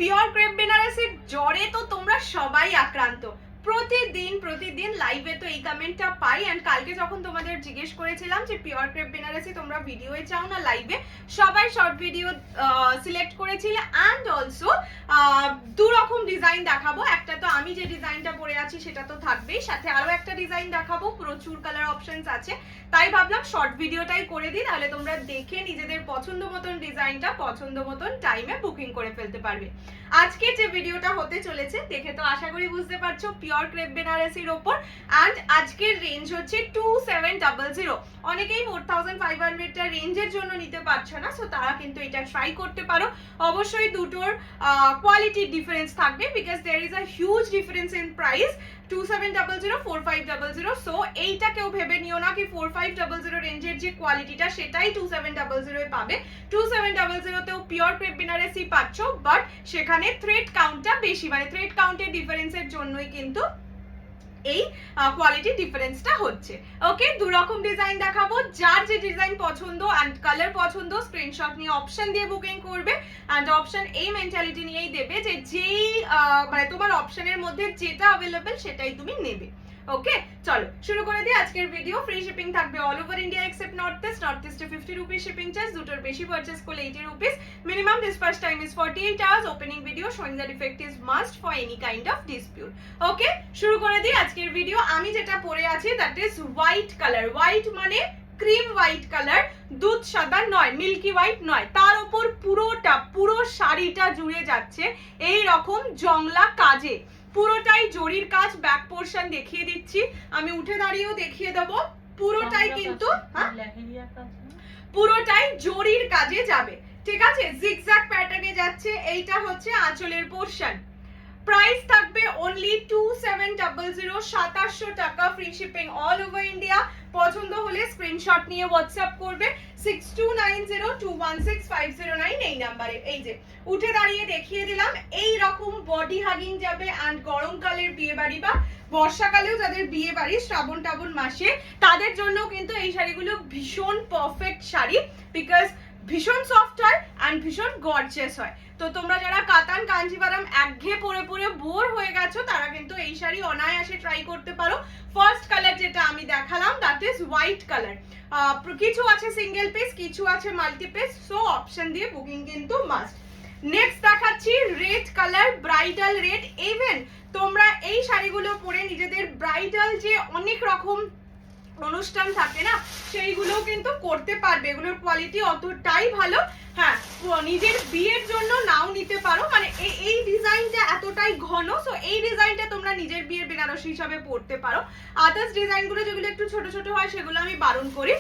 Pure crepe বেনারসির জ্বরে তো তোমরা সবাই আক্রান্ত। প্রতিদিন লাইভে তো এই কমেন্টটা পাই। অ্যান্ড কালকে যখন তোমাদের জিজ্ঞেস করেছিলাম যে পিওর ক্রেপ বেনারসি তোমরা ভিডিওয়ে চাও না লাইভে, সবাই শর্ট ভিডিও সিলেক্ট করেছিলে। অ্যান্ড অলসো দু রকম ডিজাইন দেখাবো। একটা তো আমি যে ডিজাইনটা পরে আছি সেটা তো থাকবেই, সাথে আরো একটা ডিজাইন দেখাবো, প্রচুর কালার অপশনস আছে। তাই ভাবলাম শর্ট ভিডিওটাই করে দিই, তাহলে তোমরা দেখে নিজেদের পছন্দ মতন ডিজাইনটা পছন্দ মতন টাইমে বুকিং করে ফেলতে পারবে। আজকে যে ভিডিওটা হতে চলেছে দেখে তো আশা করি বুঝতে পারছো পিওর ক্রেপ বেনারসির ওপর। অ্যান্ড আজকের রেঞ্জ হচ্ছে 2700। অনেকেই 4500 টা রেঞ্জের জন্য নিতে পারছো না, সো তারা কিন্তু এটা ট্রাই করতে পারো। অবশ্যই দুটোর কোয়ালিটি ডিফারেন্স থাকবে, because there is a huge difference in price. 2700 4500। So এইটা কেউ ভেবে নিও না কি 4500 রেঞ্জের যে কোয়ালিটিটা সেটাই 2700 এ পাবে। 2700 তেও পিওর ক্রেপ বেনারসি পাচ্ছ, বাট সেখানে থ্রেড কাউন্টটা বেশি, মানে থ্রেড কাউন্টের ডিফারেন্সের জন্যই কিন্তু এই কোয়ালিটি ডিফারেন্সটা হচ্ছে। ওকে, দু রকম ডিজাইন দেখাবো। যার যে ডিজাইন পছন্দ অ্যান্ড কালার পছন্দ স্ক্রিনশট নিয়ে অপশন দিয়ে বুকিং করবে। অ্যান্ড অপশন এই মেন্টালিটি নিয়েই দেবে যে যেই মানে তোমার অপশনের মধ্যে যেটা অ্যাভেলেবেল সেটাই তুমি নেবে। ওকে, চলো শুরু করে দিই আজকের ভিডিও। ফ্রি শিপিং থাকবে all over India except north east. North ইস্টে 50 রুপিস শিপিং চার্জ, দুটোর বেশি পারচেস করলে 80 rupees. Minimum dispatch time is 48 hours. Opening video showing the defect is must for any kind of dispute. Okay, শুরু করে দিই আজকের video. আমি যেটা পরে আছি that is white colour. White মানে ক্রিম হোয়াইট কালার, দুধ সাদা নয়, মিল্কি হোয়াইট নয়। তার উপর পুরো শাড়িটা জুড়ে যাচ্ছে এই রকম জংলা কাজে, পুরোটাই জরির কাজ। ব্যাক পোরশন দেখিয়ে দিচ্ছি, আমি উঠে দাঁড়িয়েও দেখিয়ে দেবো। পুরোটাই কিন্তু পুরোটাই জরির কাজে যাবে, ঠিক আছে। জিগজ্যাগ প্যাটার্নে যাচ্ছে। এইটা হচ্ছে আঁচলের পোরশন। প্রাইস থাকবে অনলি 2700, 2700 টাকা। Free shipping all over India. পছন্দ হলে স্ক্রিনশট নিয়ে হোয়াটসঅ্যাপ করবে 6290216509 এই নাম্বারে। এই যে উঠে দাঁড়িয়ে দেখিয়ে দিলাম। এই রকম বডি হাগিং যাবে। অ্যান্ড গরমকালের বিয়ে বাড়ি বা বর্ষাকালেও যাদের বিয়ে বাড়ি শ্রাবণ টাবণ মাসে, তাদের জন্য কিন্তু এই শাড়িগুলো ভীষণ পারফেক্ট শাড়ি, বিকজ ভীষণ সফট হয় অ্যান্ড ভীষণ গর্জিয়াস হয়। তো তোমরা যারা কাতান কাঞ্জিভারাম একঘেয়ে পরে পরে বোর হয়ে গেছো, তারা কিন্তু এই শাড়ি অনায়াসে ট্রাই করতে পারো। ফার্স্ট কালার যেটা আমি দেখালাম দ্যাট ইজ হোয়াইট কালার। কিছু আছে সিঙ্গেল পিস, কিছু আছে মাল্টি পিস, সো অপশন দিয়ে বুকিং কিন্তু মাস্ট। নেক্সট দেখাচ্ছি red colour, bridal red. Even তোমরা এই শাড়িগুলো পরে নিজেদের ব্রাইডাল যে অনেক রকম অনুষ্ঠান থাকে না, সেইগুলো কিন্তু করতে পারবে। এগুলোর কোয়ালিটি অতটাই ভালো। হ্যাঁ, নিজের বিয়ের জন্য নাও নিতে পারো, মানে এই ডিজাইনটা এতটাই ঘন, সো এই ডিজাইনটা তোমরা নিজের বিয়ের বেনারসি হিসাবে পরতে পারো। আদার্স ডিজাইনগুলো যেগুলো একটু ছোট ছোট হয় সেগুলো আমি বারণ করি,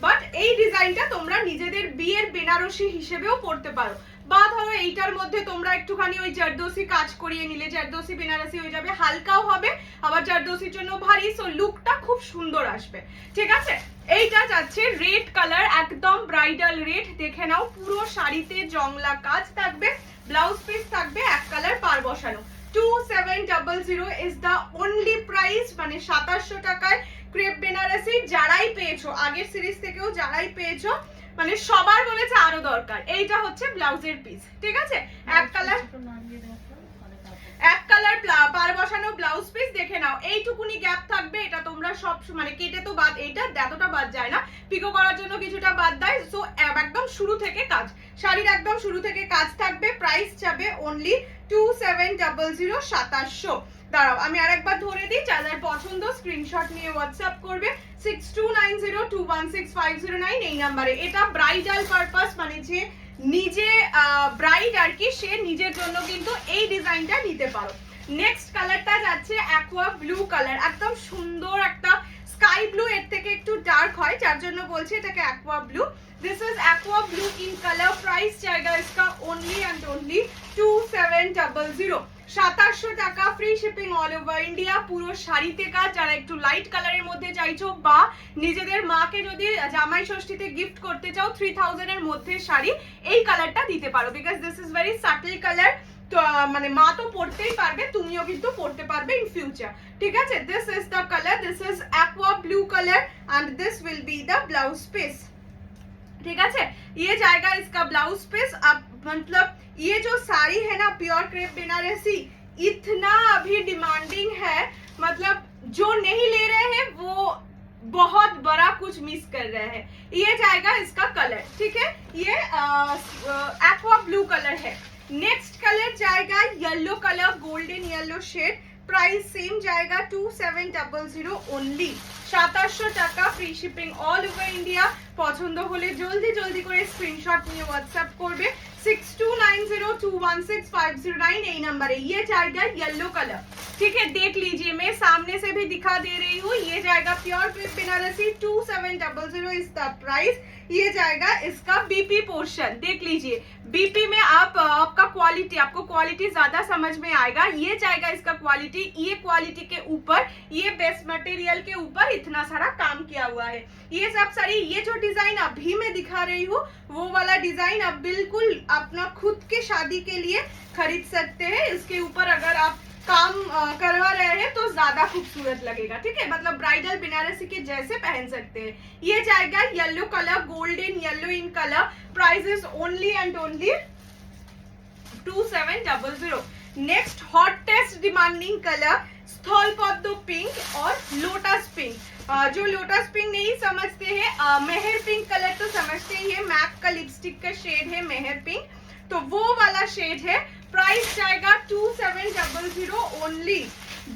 বাট এই ডিজাইনটা তোমরা নিজেদের বিয়ের বেনারসি হিসেবেও পরতে পারো। বা ধরো এইটার মধ্যে তোমরা একটুখানি ওই জারদোসি কাজ করিয়ে নিলে, জারদোসি বেনারসি হয়ে যাবে, হালকাও হবে আবার জারদোসির জন্য ভারী, সো লুকটা খুব সুন্দর আসবে, ঠিক আছে। এইটা যাচ্ছে রেড কালার, একদম ব্রাইডাল রেড। দেখে নাও পুরো শাড়িতে জংলা কাজ থাকবে। ব্লাউজ পিস থাকবে এক কালার পার বসানো। 2700 ইজ দ্য অনলি প্রাইস, মানে 2700 টাকায় ক্রেপ বেনারসি। যারাই পেয়েছো আগের সিরিজ থেকেও যারাই পেয়েছো, মানে সবার বলেছে আরো দরকার। এইটা হচ্ছে ব্লাউজের পিস, ঠিক আছে। এক কালার পার বসানো ব্লাউজ পিস। দেখে নাও এইটুকুনি গ্যাপ থাকবে। এটা তোমরা সব মানে কেটে তো বাদ, এইটা এতটা বাদ যায় না, পিকো করার জন্য কিছুটা বাদ দেয়। সো একদম শুরু থেকে কাজ, শাড়ির একদম শুরু থেকে কাজ থাকবে। প্রাইস যাবে অনলি 2700, 2700। দাঁড়াও আমি আরেকবার ধরে দিই, যাদের পছন্দ স্ক্রিনশট নিয়ে হোয়াটসঅ্যাপ করবে 6290216509 এই নাম্বারে। এটা ব্রাইডাল পারপাস, মানে যে নিজে ব্রাইড আর কি, সে নিজের জন্য কিন্তু এই ডিজাইনটা নিতে পারো। নেক্সট কালারটা যাচ্ছে অ্যাকোয়া ব্লু কালার, একদম সুন্দর একটা স্কাই ব্লু, এর থেকে একটু ডার্ক হয় যার জন্য বলছি এটাকে aqua blue. This is aqua blue in colour. Price জায়গা इसका only and only 2700, 2700 টাকা। Free shipping all over India. পুরো শাড়িতে কাজ। যারা একটু লাইট কালারের মধ্যে চাইছো বা নিজেদের মাকে যদি জামাই ষষ্ঠীতে গিফট করতে চাও 3000 এর মধ্যে শাড়ি, এই কালারটা দিতে পারো, because this is very subtle colour. তো মানে মা তো পড়তেই পারবে, তুমিও কিন্তু পড়তে পারবে ইন ফিউচার, ঠিক আছে। This is the colour, this is aqua blue colour and this will be the blouse piece, ঠিক আছে। ये जाएगा इसका ब्लाउज पीस। अब मतलब ये जो साड़ी है ना प्योर क्रेप बनारसी, इतना अभी डिमांडिंग है, मतलब जो नहीं ले रहे हैं वो बहुत बड़ा कुछ मिस कर रहे हैं। ये जाएगा इसका कलर, ठीक है, ये एक्वा ब्लू कलर है। नेक्स्ट कलर जाएगा yellow colour, golden yellow shade, price same जाएगा 2700 ओनली, 2700 টাকা, free shipping all over India. পছন্দ হলে জলদি জলদি করে স্ক্রিনশট নিয়ে হোয়াটসঅ্যাপ করবে 6290216509 এই नंबर है। ये जाएगा येलो कलर, ठीक है, देख लीजिए, मैं सामने से भी दिखा दे रही हूँ। ये जाएगा pure crepe Banarasi, 2700 is the price. ये जाएगा इसका बीपी पोर्शन, देख लीजिए, बीपी में आपका क्वालिटी, आपको क्वालिटी ज्यादा समझ में आएगा। ये जाएगा इसका क्वालिटी, ये क्वालिटी के ऊपर, ये बेस्ट मटेरियल के ऊपर इतना सारा काम किया हुआ है। ये सब सारी, ये जो डिजाइन अभी मैं दिखा रही हूँ वो वाला डिजाइन आप बिल्कुल अपना खुद के शादी के लिए खरीद सकते हैं। इसके ऊपर अगर आप काम करवा रहे हैं तो ज्यादा खूबसूरत लगेगा, ठीक है, मतलब ब्राइडल बनारसी के जैसे पहन सकते हैं। ये जाएगा yellow colour, golden yellow in colour, price is only and only 2700। Next hottest demanding colour स्थल पद्म पिंक और लोटस पिंक। जो लोटस पिंक नहीं समझते हैं, मेहर पिंक कलर तो समझते ही है, मैक का लिपस्टिक का शेड है मेहर पिंक, तो वो वाला शेड है। प्राइस जाएगा 2700 ओनली।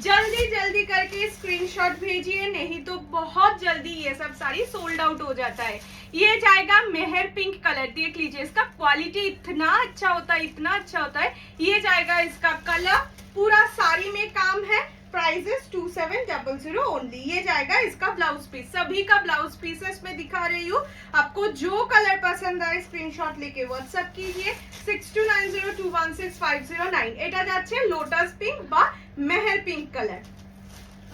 जल्दी जल्दी करके स्क्रीनशॉट भेजिए, नहीं तो बहुत जल्दी ये सब साड़ी सोल्ड आउट हो जाता है। ये जाएगा मेहर पिंक कलर, देख लीजिए, इसका क्वालिटी इतना अच्छा होता है, इतना अच्छा होता है। ये जाएगा इसका कलर, पूरा साड़ी में काम है, प्राइस इज 2700 ओनली। ये जाएगा इसका ब्लाउज पीस, सभी का ब्लाउज पीसेस में दिखा रही हूँ। आपको जो कलर पसंद आए स्क्रीनशॉट लेके व्हाट्सएप कीजिए 6290216509। এটা যাচ্ছে লোটাস পিঙ্ক বা মেহের পিঙ্ক কালার,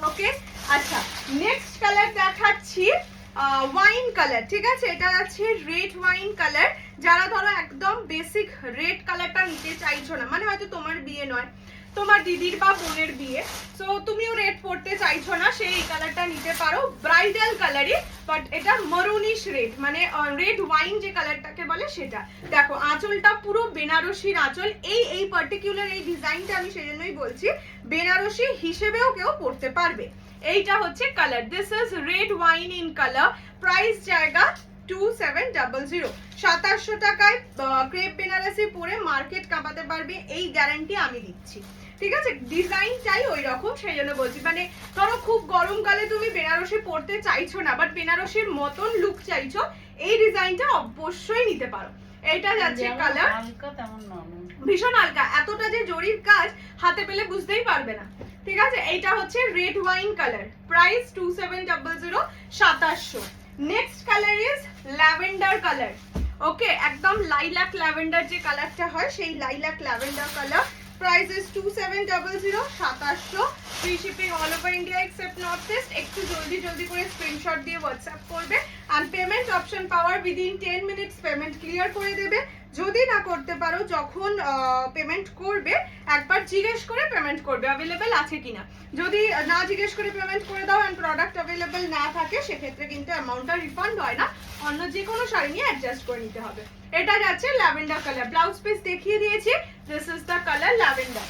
ওকে। আচ্ছা, নেক্সট কালার দেখাচ্ছি ওয়াইন কালার, ঠিক আছে, এটা যাচ্ছে রেড ওয়াইন কালার। যারা ধরো একদম বেসিক রেড কালারটা নিতে চাইছো না, মানে হয়তো তোমার বিয়ে নয়, তোমার দিদির বা বোনের বিয়ে, সো তুমিও রেড পরতে চাইছো না, সেই এই কালারটা নিতে পারো, ব্রাইডাল কালারই, বাট এটা মরুনিশ রেড, মানে রেড ওয়াইন যে কালারটাকে বলে সেটা। দেখো আঁচলটা পুরো বেনারসির আঁচল, এই পার্টিকুলার এই ডিজাইনটা আমি সেজন্যই বলছি বেনারসি হিসেবেও কেউ পরতে পারবে। এইটা হচ্ছে colour, this is red wine in colour, price জায়গা 2700। 2700 টাকায় ক্রেপ বেনারসি পরে মার্কেট কাঁপাতে পারবে, এই গ্যারান্টি আমি দিচ্ছি, ঠিক আছে। ডিজাইনটাই ওই রকম, সেই জন্য বলছি, মানে ধরো খুব গরমকালে তুমি বেনারসি পরতে চাইছো না, বাট বেনারসির মতন লুক চাইছো, এই ডিজাইনটা অবশ্যই নিতে পারো। এটা যাচ্ছে কালার, ভীষণ হালকা, এতটা যে জরির কাজ হাতে পেলে বুঝতেই পারবে না, ঠিক আছে। এইটা হচ্ছে red wine colour, price 2700, 2700। Next colour is lavender colour, okay, একদম লাইলাক ল্যাভেন্ডার যে কালারটা হয় সেই lilac lavender colour, price is 2700, 2700, free shipping all over India except north east. একটু জলদি জলদি করে স্ক্রিনশট দিয়ে হোয়াটসঅ্যাপ করবে, আর পেমেন্ট অপশন পাওয়ার উইদিন 10 মিনিটস পেমেন্ট ক্লিয়ার করে দেবে। যদি না করতে পারো, যখন পেমেন্ট করবে একবার জিজ্ঞেস করে পেমেন্ট করবে অ্যাভেলেবেল আছে কিনা। যদি না জিজ্ঞেস করে পেমেন্ট করে দাও এন্ড প্রোডাক্ট অ্যাভেলেবেল না থাকে, সেক্ষেত্রে কিন্তু অ্যামাউন্টটা রিফান্ড হয় না, অন্য যে কোনো শাড়ি নিয়ে অ্যাডজাস্ট করে নিতে হবে। এটা যাচ্ছে ল্যাভেন্ডার কালার, ব্লাউজ পিস দেখিয়ে দিয়েছি, this is the colour lavender.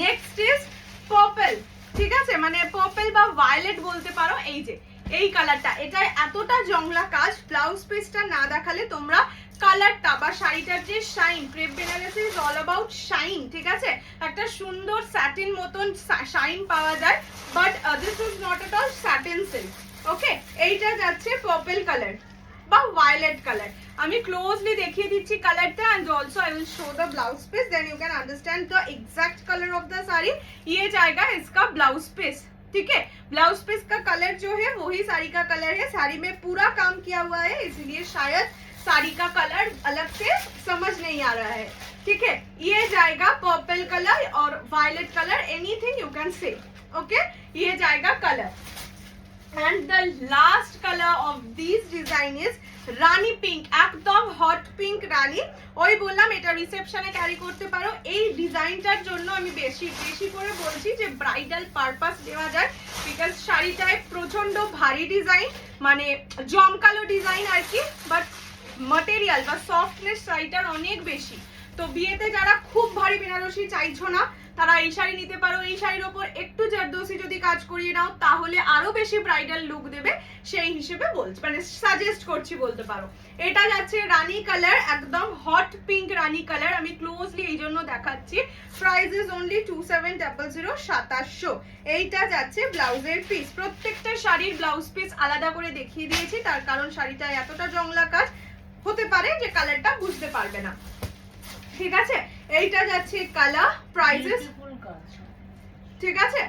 Next is purple, ঠিক আছে, মানে পার্পল বা ভায়োলেট বলতে পারো। এই যে এই কালারটা, এটা এতটা জংলা কাজ, ব্লাউজ পিসটা না দেখালে তোমরা কালারটা বা শাড়িটার যে shine, crepe Banarasi is all about shine, ঠিক আছে, একটা সুন্দর স্যাটিন মতন শাইন পাওয়া যায়, but this is not at all satin silk, okay. এইটা যাচ্ছে পার্পল কালার বা ভায়োলেট কালার। আমি ক্লোজলি দেখিয়ে দিচ্ছি কালারটা, and also I will show the blouse piece, then you can understand the exact colour of the sari. ये जाएगा इसका ब्लाउज पीस, ठीक है, ब्लाउज पीस का कलर जो है वही साड़ी का कलर है, साड़ी में पूरा काम किया हुआ है, इसलिए शायद साड़ी का कलर अलग से समझ नहीं आ रहा है, ठीक है। ये जाएगा पर्पल कलर और violet colour, anything you can say, okay. ये जाएगा colour, and the last color of these design is rani pink, একদম হট পিঙ্ক রানী। ওই বললাম এটা রিসেপশনে ক্যারি করতে পারো। এই ডিজাইনটার জন্য আমি বেশি করে বলছি যে ব্রাইডাল পারপাস দেওয়া যায়, বিকজ শাড়িটায় প্রচন্ড ভারী ডিজাইন, মানে জমকালো ডিজাইন আর কি, বাট ম্যাটেরিয়াল বা সফটনেস শাড়িটার অনেক বেশি, তো বিয়েতে যারা খুব ভারী বেনারসি চাইছো না তারা এই শাড়ি নিতে পারো। এই শাড়ির ওপর একটু জারদোসি যদি কাজ করিয়ে নাও তাহলে আরো বেশি ব্রাইডাল লুক দেবে, সেই হিসেবে বলছি, মানে সাজেস্ট করছি বলতে পারো। এটা যাচ্ছে রানী কালার, একদম হট পিঙ্ক রানী কালার, আমি ক্লোজলি এই জন্য দেখাচ্ছি। Price is only 2700, 2700। এইটা যাচ্ছে ব্লাউজের পিস, প্রত্যেকটা শাড়ির ব্লাউজ পিস আলাদা করে দেখিয়ে দিয়েছি, তার কারণ শাড়িটা এতটা জংলা কাজ হতে পারে যে কালারটা বুঝতে পারবে না, ঠিক আছে। এইটা যাচ্ছে কালার, প্রাইসেস ঠিক আছে,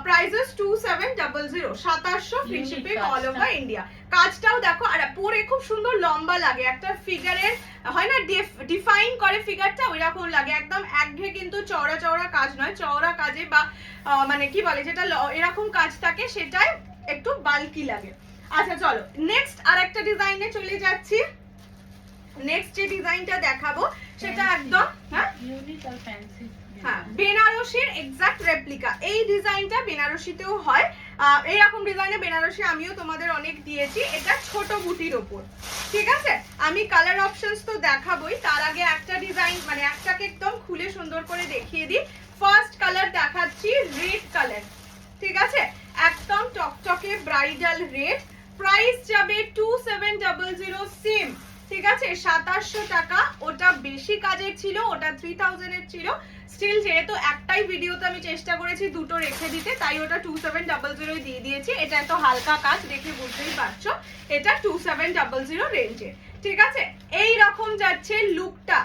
prices 2700, 2700, free shipping all over India. কাজটাও দেখো, আর পরে খুব সুন্দর লম্বা লাগে, একটা ফিগারের হয় না ডিফাইন করে ফিগারটা, ওই রকম লাগে, একদম একঘেয়ে কিন্তু চওড়া চওড়া কাজ নয়, চওড়া কাজে বা মানে কি বলে যেটা এরকম কাজ থাকে সেটাই একটু বাল্কি লাগে। আচ্ছা চলো নেক্সট আরেকটা ডিজাইনে চলে যাচ্ছি। নেক্সট যে ডিজাইনটা দেখাবো সেটা একদম ইউনিক আর ফ্যান্সি, হ্যাঁ বেনারসির এক্সাক্ট রেপ্লিকা। এই ডিজাইনটা বেনারসিতেও হয়, এইরকম ডিজাইনে বেনারসি আমিও তোমাদের অনেক দিয়েছি। এটা ছোট বুটির ওপর, ঠিক আছে। আমি কালার অপশনস তো দেখাবোই, তার আগে একটা ডিজাইন মানে একটাকে একদম খুলে সুন্দর করে দেখিয়ে দিই। ফার্স্ট কালার দেখাচ্ছি রেড কালার, ঠিক আছে, একদম টকটকে ব্রাইডাল রেড। প্রাইস যাবে 2700 সেম, ঠিক আছে, 2700 টাকা। ওটা বেশি কাজের ছিল, ওটা 3000 এর ছিল। স্টিল যেহেতু একটাই ভিডিওতে আমি চেষ্টা করেছি দুটো রেখে দিতে, তাই ওটা 2700 দিয়ে দিয়েছি। এটা এত হালকা কাজ দেখে বুঝতেই পারছো, এটা 2700 রেঞ্জে, ঠিক আছে। এই রকম যাচ্ছে লুকটা,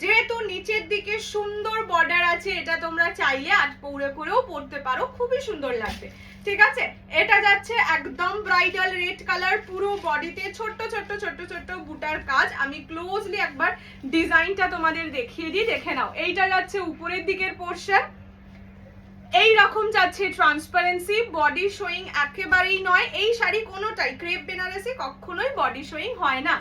যেহেতু নিচের দিকে সুন্দর বর্ডার আছে, এটা তোমরা চাইলে আট পৌরে করেও পরতে পারো, খুবই সুন্দর লাগবে, ঠিক আছে। এটা যাচ্ছে একদম ব্রাইডাল রেড কালার, পুরো বডিতে ছোট্ট ছোট্ট ছোট্ট ছোট্ট বুটার কাজ। আমি ক্লোজলি একবার ডিজাইনটা তোমাদের দেখিয়ে দিই, দেখে নাও। এইটা যাচ্ছে উপরের দিকের পোরশন, এই রকম যাচ্ছে ট্রান্সপারেন্সি, বডি শোয়িং একেবারেই নয়। এই শাড়ি কোনোটাই ক্রেপ বেনারসি কখনোই বডি শোয়িং হয় না।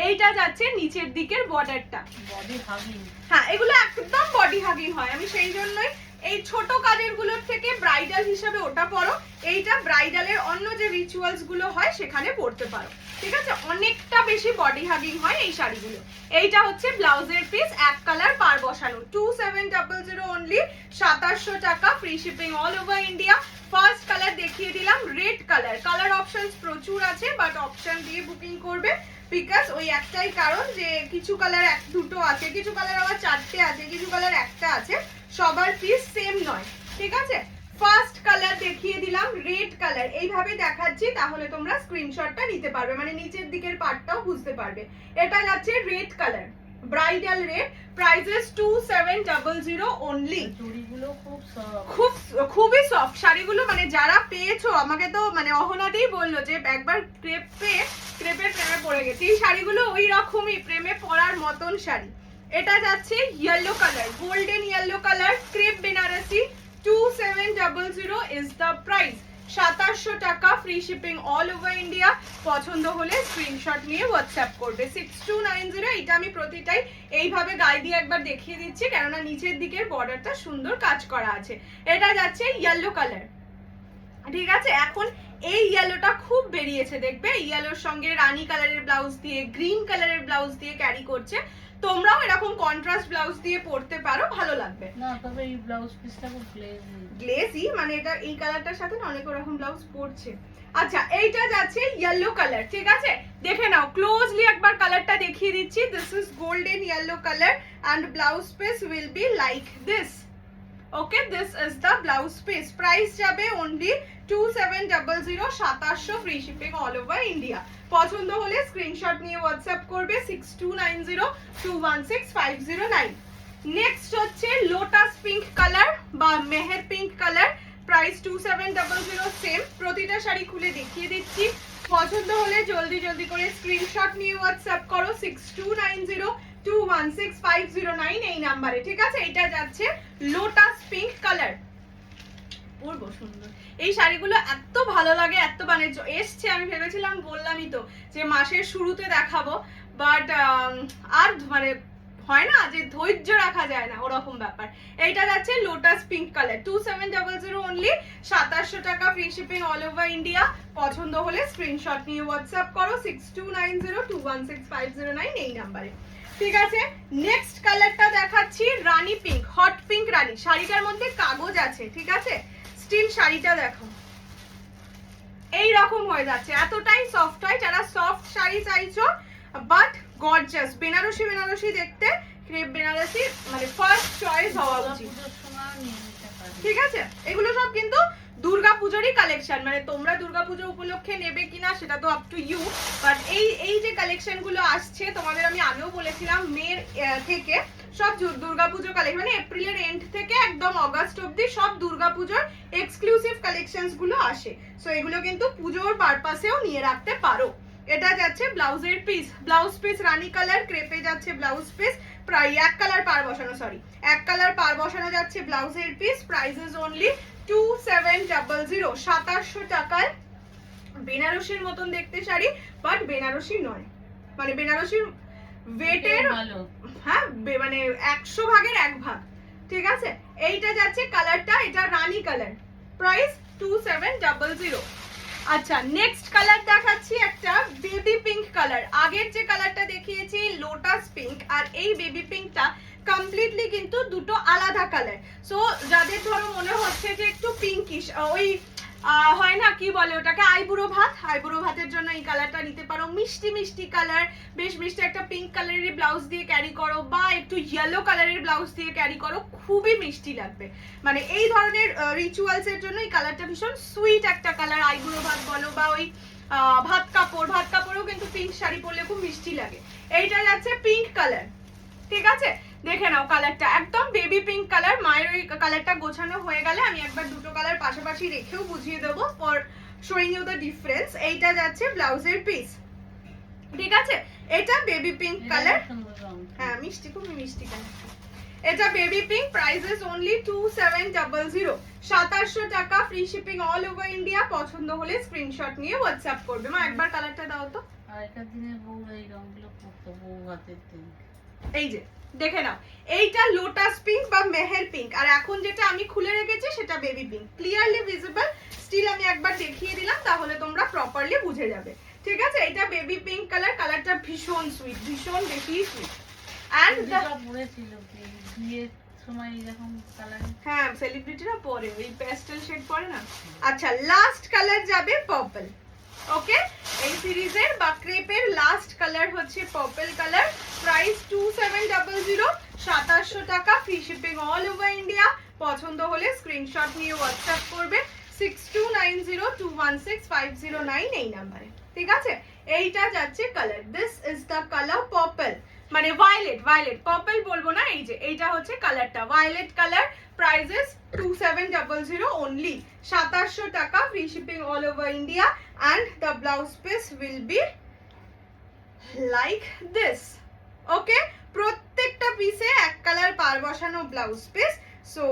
এইটা যাচ্ছে নিচের দিকের বর্ডারটা, বডি হাগিং, হ্যাঁ এগুলো একদম বডি হাগিং হয়। আমি সেই জন্যই এই ছোট কাজের গুলোর থেকে ব্রাইডাল হিসেবে ওটা পরো, এইটা ব্রাইডালের অন্য যে রিচুয়ালস গুলো হয় সেখানে পরতে পারো, ঠিক আছে। অনেকটা বেশি বডি হাগিং হয় এই শাড়িগুলো। এইটা হচ্ছে ব্লাউজের পিস, এক কালার পার বসানো, 2700 অনলি, 2700 টাকা, free shipping all over India. First colour দেখিয়ে দিলাম রেড কালার। কালার অপশনস প্রচুর আছে, বাট অপশন দিয়ে বুকিং করবে, বিকজ ওই একটাই কারণ যে কিছু কালার এক দুটো আছে, কিছু কালার আবার চারটে আছে, কিছু কালার একটা আছে, সবার পিস সেম নয়, ঠিক আছে। ফার্স্ট কালার দেখিয়ে দিলাম রেড কালার, এইভাবে দেখাচ্ছি তাহলে তোমরা স্ক্রিনশটটা নিতে পারবে, মানে নিচের দিকের পার্টটাও বুঝতে পারবে। এটা যাচ্ছে red colour, bridal red, prices 2700 only. চুড়িগুলো খুবই সফট শাড়িগুলো, মানে যারা পেয়েছো আমাকে তো মানে অহনাতেই বললো যে একবার ক্রেপের প্রেমে পড়ে গেছে। এই শাড়িগুলো ওই রকমই প্রেমে পড়ার মতন শাড়ি। এটা যাচ্ছে yellow colour, golden yellow colour, crepe Banarasi, 2700 is the price, 2700 টাকা, free shipping all over India. পছন্দ হলে স্ক্রিনশট নিয়ে হোয়াটসঅ্যাপ করবে 6290। এটা আমি প্রতিটাই এইভাবে গায়ে দিয়ে একবার দেখিয়ে দিচ্ছি, কেননা নিচের দিকের বর্ডারটা সুন্দর কাজ করা আছে। এটা যাচ্ছে ইয়েলো কালার, ঠিক আছে। এখন এই ইয়েলোটা খুব বেরিয়েছে, দেখবে ইয়েলোর সঙ্গে রানী কালারের ব্লাউজ দিয়ে, গ্রিন কালারের ব্লাউজ দিয়ে ক্যারি করছে। তোমরাও এরকম কন্ট্রাস্ট ব্লাউজ দিয়ে পরতে পারো, ভালো লাগবে। না তবে এই ব্লাউজ পিসটা খুব গ্লেজি, মানে এটা এই কালারটার সাথে অনেক রকম ব্লাউজ পরছে। আচ্ছা এইটা যাচ্ছে ইয়েলো কালার, ঠিক আছে, দেখে নাও ক্লোজলি একবার কালারটা দেখিয়ে দিচ্ছি। This is golden yellow colour and blouse piece will be like this. Okay, this is the blouse piece. Price যাবে only 2700, 2700, free shipping all over India. পছন্দ হলে স্ক্রিনশট নিয়ে হোয়াটসঅ্যাপ করবে 6290216509। নেক্সট হচ্ছে লোটাস পিঙ্ক কালার বা Meher pink colour, price 2700 same. প্রতিটা শাড়ি খুলে দেখিয়ে দিচ্ছি, পছন্দ হলে জলদি জলদি করে স্ক্রিনশট নিয়ে হোয়াটসঅ্যাপ করো 6290216509 এই নাম্বারে, ঠিক আছে। এটা যাচ্ছে লোটাস পিঙ্ক কালার, পরবো সুন্দর। এই শাড়িগুলো এত ভালো লাগে, এত মানে এসছে, আমি ভেবেছিলাম বললামই তো যে মাসের শুরুতে দেখাবো, বাট আর মানে হয় না যে ধৈর্য রাখা যায় না, ওরকম ব্যাপার। এইটা যাচ্ছে লোটাস পিঙ্ক কালার, 2700 অনলি, 2700 টাকা, free shipping all over India. পছন্দ হলে স্ক্রিনশট নিয়ে হোয়াটসঅ্যাপ করো 6290216509 এই নাম্বারে। ঠিক আছে, নেক্সট কালারটা দেখাচ্ছি রানী পিঙ্ক, হট পিঙ্ক রানী। শাড়িটার মধ্যে কাগজ আছে, ঠিক আছে। স্টিল শাড়িটা দেখো এই রকম হয়ে যাচ্ছে, এতটাই সফট হয়। যারা সফট শাড়ি চাইছো বাট গর্জাস, বেনারসি বেনারসি দেখতে, ক্রেপ বেনারসি মানে ফার্স্ট চয়েস হওয়া উচিত, ঠিক আছে। এগুলো সব কিন্তু দুর্গাপুজোরই কালেকশন, মানে তোমরা দুর্গাপুজো উপলক্ষে নেবে কিনা সেটা তো আপ টু ইউ, বাট এই যে কালেকশন গুলো আসছে তোমাদের আমি আগেও বলেছিলাম মের থেকে সব দুর্গাপুজোর কালেকশন, মানে এপ্রিলের এন্ড থেকে একদম অগাস্ট অবধি সব দুর্গাপুজোর এক্সক্লুসিভ কালেকশনস গুলো আসে। সো এগুলো কিন্তু পুজোর পারপাসেও নিয়ে রাখতে পারো। এটা যাচ্ছে ব্লাউজের পিস, ব্লাউজ পিস রানী কালার, ক্রেপে যাচ্ছে ব্লাউজ পিস, প্রায় এক কালার পার বসানো, সরি এক কালার পার বসানো যাচ্ছে ব্লাউজের পিস। প্রাইসেস অনলি 2700, 2700 টাকায় বেনারসির মতন দেখতে শাড়ি, বাট বেনারসি নয়, মানে বেনারসির ওয়েটের, হ্যাঁ মানে 100 ভাগের 1 ভাগ, ঠিক আছে। এইটা যাচ্ছে কালারটা, এটা রানী কালার, প্রাইস 2700। আচ্ছা নেক্সট কালার দেখাচ্ছি একটা বেবি পিঙ্ক কালার। আগের যে কালারটা দেখিয়েছি লোটাস পিঙ্ক, আর এই বেবি পিঙ্কটা কমপ্লিটলি কিন্তু দুটো আলাদা কালার। সো যাদের ধরো মনে হচ্ছে যে একটু পিঙ্কিশ, ওই হয় না কি বলে ওটাকে, আইবুড়ো ভাত, আইবুড়ো ভাতের জন্য এই কালারটা নিতে পারো। মিষ্টি মিষ্টি কালার, বেশ মিষ্টি একটা পিঙ্ক কালারের ব্লাউজ দিয়ে ক্যারি করো, বা একটু ইয়েলো কালারের ব্লাউজ দিয়ে ক্যারি করো, খুবই মিষ্টি লাগবে। মানে এই ধরনের রিচুয়ালস এর জন্য এই কালারটা ভীষণ সুইট একটা কালার। আইবুড়ো ভাত বলো বা ওই ভাত কাপড়েও কিন্তু পিঙ্ক শাড়ি পরলে খুব মিষ্টি লাগে। এইটা যাচ্ছে পিঙ্ক কালার, ঠিক আছে। দেখে নাও কালারটা একদম বেবি পিঙ্ক কালার। মায়ের ওই কালারটা গোছানো হয়ে গেলে আমি একবার দুটো কালার পাশাপাশি রেখেও বুঝিয়ে দেবো for showing you the difference. এইটা যাচ্ছে ব্লাউজের পিস, ঠিক আছে। এটা বেবি পিঙ্ক কালার, হ্যাঁ মিষ্টি, খুব মিষ্টি কালার। এটা বেবি পিঙ্ক, প্রাইসেস অনলি 2700, 2700 টাকা, free shipping all over India. পছন্দ হলে স্ক্রিনশট নিয়ে হোয়াটসঅ্যাপ করবে। মা একবার কালারটা দাও তো। আগেকার দিনে বউ এই রংগুলো পরতো, বউ হাতের দিন। এই যে দেখে নাও, এইটা লোটাস পিঙ্ক বা মেহের পিঙ্ক, আর এখন যেটা আমি খুলে রেখেছি সেটা baby pink, clearly visible. Still আমি একবার দেখিয়ে দিলাম তাহলে তোমরা প্রপারলি বুঝে যাবে, ঠিক আছে। এটা বেবি পিঙ্ক কালার, কালারটা ভীষণ সুইট, ভীষণ বেশি সুইট। এন্ড পরেছিল বিয়ের সময় এরকম কালার, হ্যাঁ সেলিব্রিটিরা পরে ওই প্যাস্টেল শেড পরে না। আচ্ছা লাস্ট কালার যাবে পার্পল, ওকে। এই সিরিজের বা ক্রেপের লাস্ট কালার হচ্ছে পার্পল কালার, প্রাইস 2700, 2700 টাকা, free shipping all over India. পছন্দ হলে স্ক্রিনশট নিয়ে হোয়াটসঅ্যাপ করবে 6290216509 এই নাম্বারে, ঠিক আছে। এইটা যাচ্ছে colour, this is the colour purple, মানে ভায়োলেট, পার্পল বলবো না, এই যে এইটা হচ্ছে কালারটা ভায়োলেট কালার। প্রাইসেস 2700 অনলি, 2700 টাকা, free shipping all over India. and the blouse piece will be like this, okay। প্রত্যেকটা পিসে এক কালার পার বসানো ব্লাউজ পিস। সো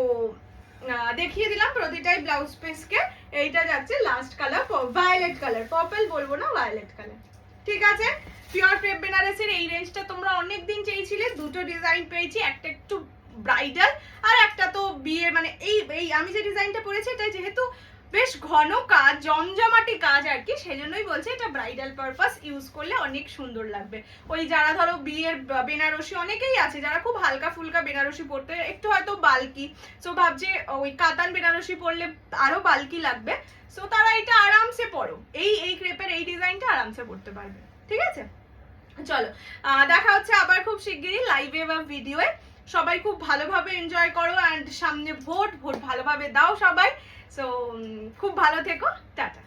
দেখিয়ে দিলাম প্রতিটাই ব্লাউজ পিসকে। এইটা যাচ্ছে last colour violet colour, purple বলবো না, ভায়োলেট কালার, ঠিক আছে। পিওর ক্রেপ বেনারসির এই রেঞ্জটা তোমরা অনেকদিন চেয়েছিলে, দুটো ডিজাইন পেয়েছি, একটা একটু ব্রাইডাল আর একটা তো বিয়ে, মানে এই আমি যে ডিজাইনটা পরেছি এটা যেহেতু বেশ ঘন কাজ, জমজমাটি কাজ আর কি, সেজন্যই বলছি এটা ব্রাইডাল পারপাস ইউজ করলে অনেক সুন্দর লাগবে। ওই যারা ধরো বিয়ের বেনারসি অনেকেই আছে যারা খুব হালকা ফুলকা বেনারসি পরতে একটু হয়তো বাল্কি, সো ভাবছে ওই কাতান বেনারসি পরলে আরো বাল্কি লাগবে, সো তারা এটা আরামসে পরো, এই ক্রেপের এই ডিজাইনটা আরামসে পরতে পারবে, ঠিক আছে। চলো দেখা হচ্ছে আবার খুব শিগগিরই লাইভে বা ভিডিওয়ে। সবাই খুব ভালোভাবে এনজয় করো, অ্যান্ড সামনে ভোট ভালোভাবে দাও সবাই। সো খুব ভালো থেকো, টাটা।